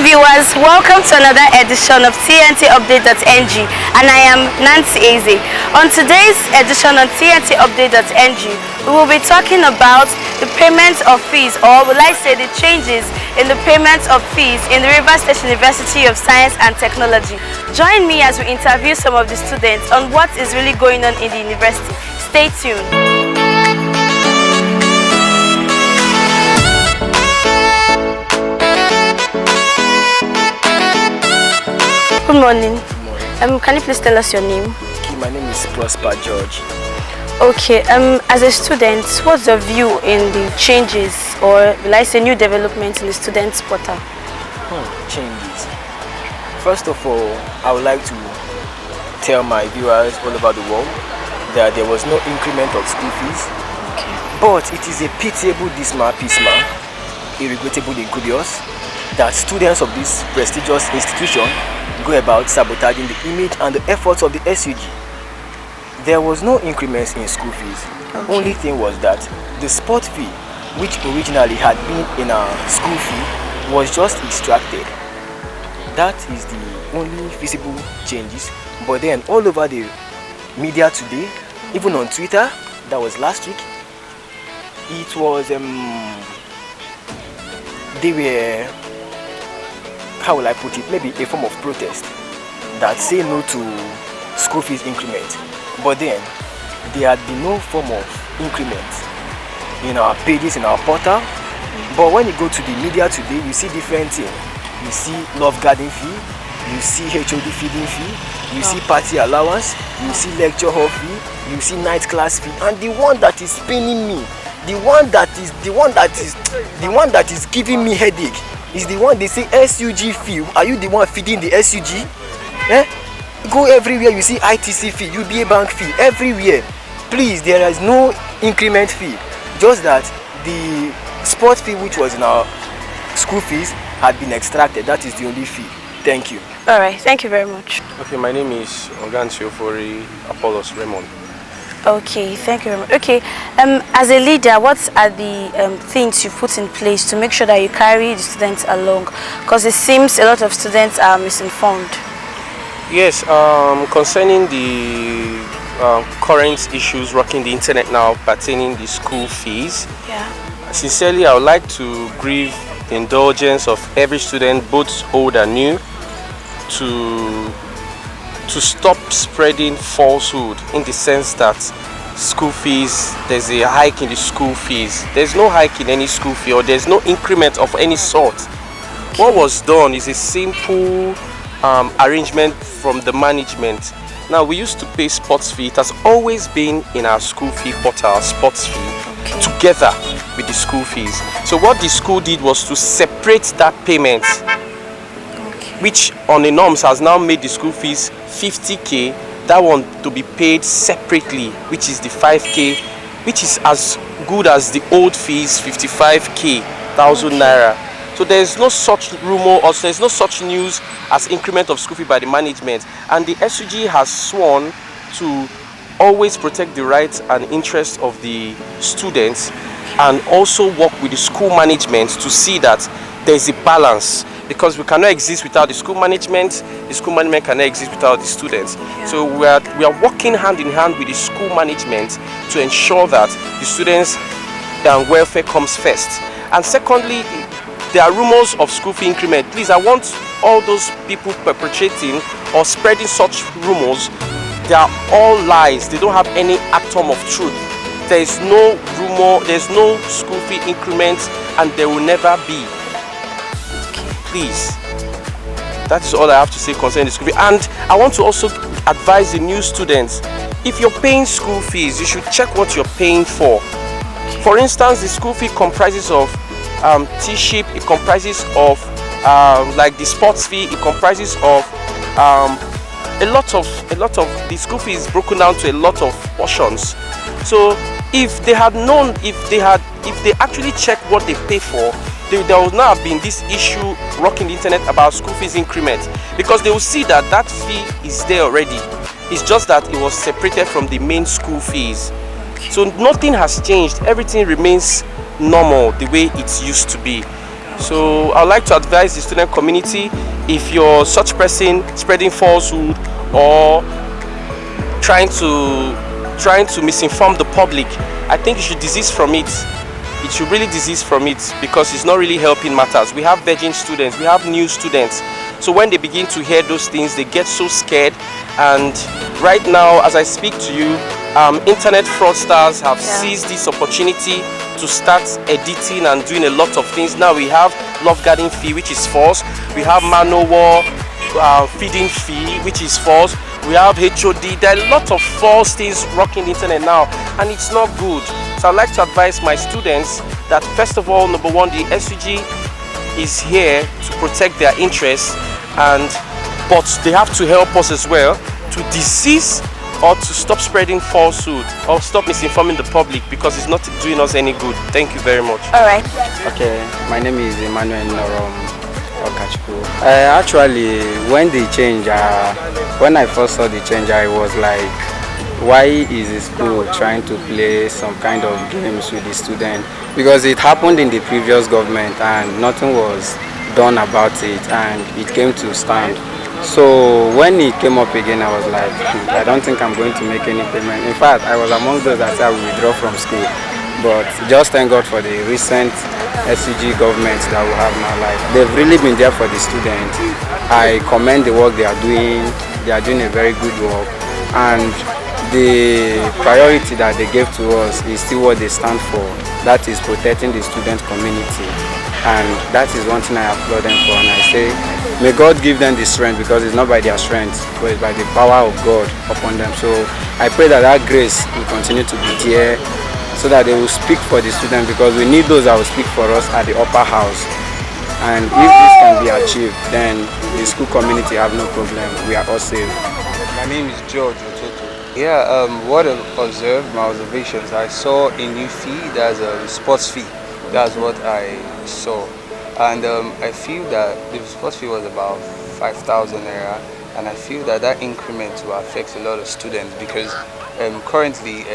viewers, welcome to another edition of TNTUpdate.ng, and I am Nancy Eze. On today's edition on TNTUpdate.ng, we will be talking about the payment of fees, or will I say the changes in the payment of fees in the Rivers State University of Science and Technology. Join me as we interview some of the students on what is really going on in the university. Stay tuned. Good morning. Good morning. Can you please tell us your name? Okay, my name is Prosper George. Okay. As a student, what's your view in the changes, or will I say new developments in the students' portal? Changes. First of all, I would like to tell my viewers all over the world that there was no increment of school fees. Okay. But it is a pitiable dismal, irregrettable, incubious that students of this prestigious institution go about sabotaging the image and the efforts of the SUG. There was no increments in school fees. Okay. Only thing was that the sport fee, which originally had been in our school fee, was just extracted. That is the only visible changes. But then all over the media today, even on Twitter, that was last week, it was they were, how will I put it, maybe a form of protest that say no to school fees increment. But then there had been no form of increment in our pages, in our portal. But when you go to the media today, you see different things. You see love garden fee, you see HOD feeding fee, you see party allowance, you see lecture hall fee, you see night class fee, and the one that is paining me, the one that is giving me headache is the one they say SUG fee. Are you the one feeding the SUG? Go everywhere, you see ITC fee, UBA bank fee, everywhere. Please, there is no increment fee. Just that the sport fee, which was in our school fees, had been extracted. That is the only fee. Thank you. All right. Thank you very much. Okay, my name is OGAN SEYEOFORI, APPOLOS Raymond. Okay. Thank you very much. Okay. As a leader, what are the things you put in place to make sure that you carry the students along? Because it seems a lot of students are misinformed. Yes, concerning the current issues rocking the internet now pertaining the school fees, sincerely I would like to grieve the indulgence of every student, both old and new, to stop spreading falsehood in the sense that school fees, there's a hike in the school fees. There's no hike in any school fee, or there's no increment of any sort. What was done is a simple arrangement from the management. Now, we used to pay sports fee. It has always been in our school fee portal, sports fee, together with the school fees. So what the school did was to separate that payment, which on the norms has now made the school fees 50k, that one to be paid separately, which is the 5k, which is as good as the old fees, 55k, 1,000 naira. So there is no such rumor, or there is no such news as increment of school fee by the management, and the SUG has sworn to always protect the rights and interests of the students, and also work with the school management to see that there is a balance, because we cannot exist without the school management cannot exist without the students. So we are working hand in hand with the school management to ensure that the students' welfare comes first. And secondly, there are rumors of school fee increment. Please, I want all those people perpetrating or spreading such rumors, they are all lies. They don't have any atom of truth. There is no rumor, there is no school fee increment, and there will never be. Please, that is all I have to say concerning the school fee. And I want to also advise the new students, if you're paying school fees, you should check what you're paying for. For instance, the school fee comprises of T-ship, it comprises of like the sports fee, it comprises of a lot of the school fee is broken down to a lot of portions. So if they had known, if they actually checked what they pay for, there would not have been this issue rocking the internet about school fees increment, because they will see that that fee is there already. It's just that it was separated from the main school fees. So nothing has changed, everything remains normal the way it used to be. So I would like to advise the student community, if you're such person spreading falsehood or trying to misinform the public, I think you should desist from it. It should really desist from it, because it's not really helping matters. We have virgin students, we have new students. So when they begin to hear those things, they get so scared. And right now, as I speak to you, internet fraudsters have seized this opportunity to start editing and doing a lot of things. Now we have love garden fee, which is false. We have manowar feeding fee, which is false. We have HOD. There are a lot of false things rocking the internet now, and it's not good. So I'd like to advise my students that, first of all, number one, the SUG is here to protect their interests, but they have to help us as well to desist or to stop spreading falsehood or stop misinforming the public, because it's not doing us any good. Thank you very much. All right. Okay, my name is Emmanuel Norom Okachiku. Actually, when they change, when I first saw the change, I was like, why is the school trying to play some kind of games with the student? Because it happened in the previous government and nothing was done about it, and it came to stand. So when it came up again, I was like, I don't think I'm going to make any payment. In fact, I was among those that said I will withdraw from school. But just thank God for the recent SUG governments that we have now. Like, they've really been there for the students. I commend the work they are doing. They are doing a very good work. And the priority that they gave to us is still what they stand for. That is protecting the student community. And that is one thing I applaud them for. And I say, may God give them the strength, because it's not by their strength, but it's by the power of God upon them. So I pray that that grace will continue to be there, so that they will speak for the students, because we need those that will speak for us at the upper house. And if this can be achieved, then the school community have no problem. We are all safe. My name is George Ototo. Yeah, what I observed, my observations, I saw a new fee, that's a sports fee. That's what I saw. And I feel that the sports fee was about 5,000 Naira, and I feel that that increment will affect a lot of students, because currently,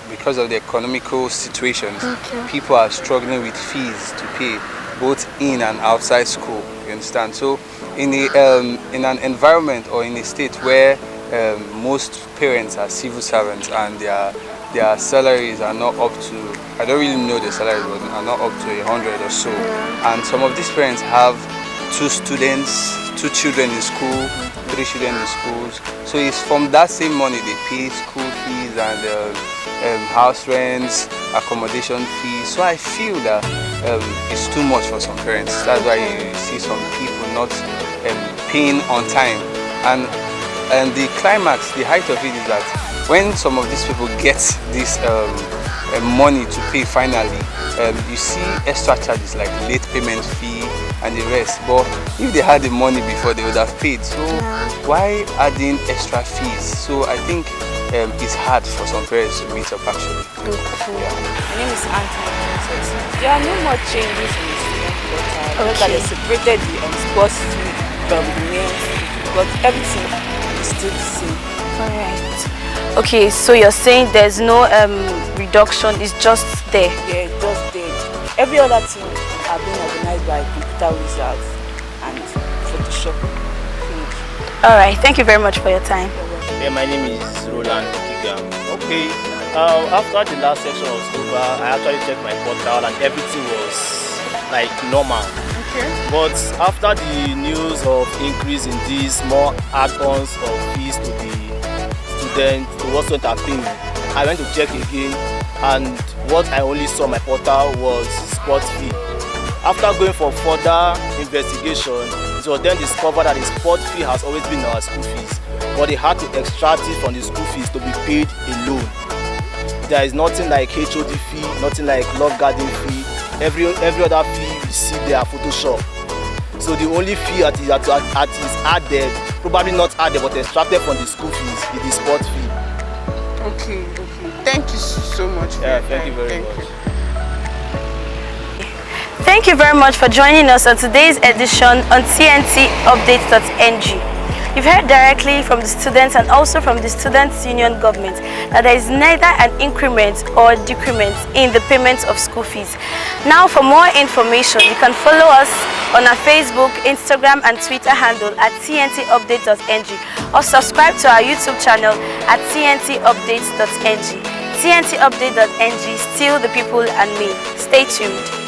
because of the economical situations, people are struggling with fees to pay, both in and outside school, you understand? So in an environment or in a state where most parents are civil servants and their salaries are not up to, I don't really know the salaries, but are not up to 100 or so. And some of these parents have 2 children in school, 3 children in schools. So it's from that same money they pay school fees and house rents, accommodation fees. So I feel that it's too much for some parents. That's why you see some people not paying on time. And the climax, the height of it is that when some of these people get this money to pay finally, you see extra charges like late payment fee and the rest. But if they had the money before, they would have paid. So why adding extra fees? So I think it's hard for some parents to meet up actually. Yeah. My name is Anthony. There are no more changes in the student quota. That they separated the sports fee from the main fee, but everything is still the same. Alright. Okay, so you're saying there's no reduction, it's just there? Yeah, just there. Every other thing are being organized by computer wizards and Photoshop. Alright, thank you very much for your time. Yeah, my name is Roland Kigam. Okay, after the last section was over, I actually checked my portal and everything was like normal. Okay. But after the news of increase in these more add-ons of fees to the students who also entertain me, I went to check again, and what I only saw on my portal was sports fee. After going for further investigation, it was then discovered that the sports fee has always been our school fees, but they had to extract it from the school fees to be paid alone. There is nothing like HOD fee, nothing like love garden fee. Every other fee you see there are Photoshop. So the only fee that is added, probably not added but extracted from the school fees, is the sports fee. Okay. Thank you so much. Thank you very much. Thank you very much for joining us on today's edition on TNTUpdate.ng. You've heard directly from the students and also from the Students' Union government that there is neither an increment or decrement in the payment of school fees. Now, for more information, you can follow us on our Facebook, Instagram and Twitter handle at tntupdate.ng or subscribe to our YouTube channel at tntupdate.ng. tntupdate.ng, still the people and me. Stay tuned.